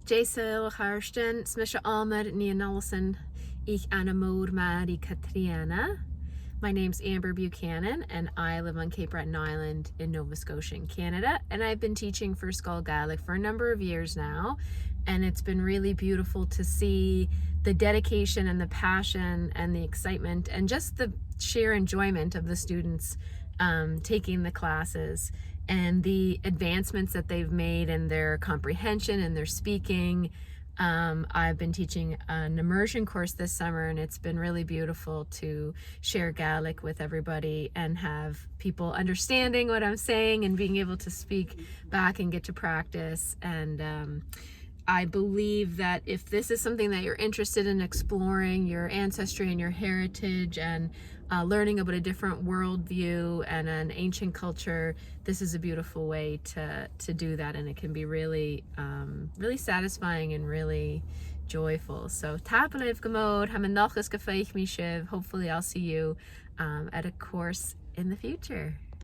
Jason Harston, Smisha Almad, Nian Olson, Ich Anna Mór Mari Katriana. My name's Òmar Bhochanan, and I live on Cape Breton Island in Nova Scotia in Canada, and I've been teaching for Sgoil Gàidhlig for a number of years now, and it's been really beautiful to see the dedication and the passion and the excitement and just the sheer enjoyment of the students taking the classes and the advancements that they've made in their comprehension and their speaking. I've been teaching an immersion course this summer, and it's been really beautiful to share Gaelic with everybody and have people understanding what I'm saying and being able to speak back and get to practice. And I believe that if this is something that you're interested in exploring, your ancestry and your heritage, and learning about a different worldview and an ancient culture, this is a beautiful way to do that, and it can be really really satisfying and really joyful. So Taigh Mhóir, hopefully I'll see you at a course in the future.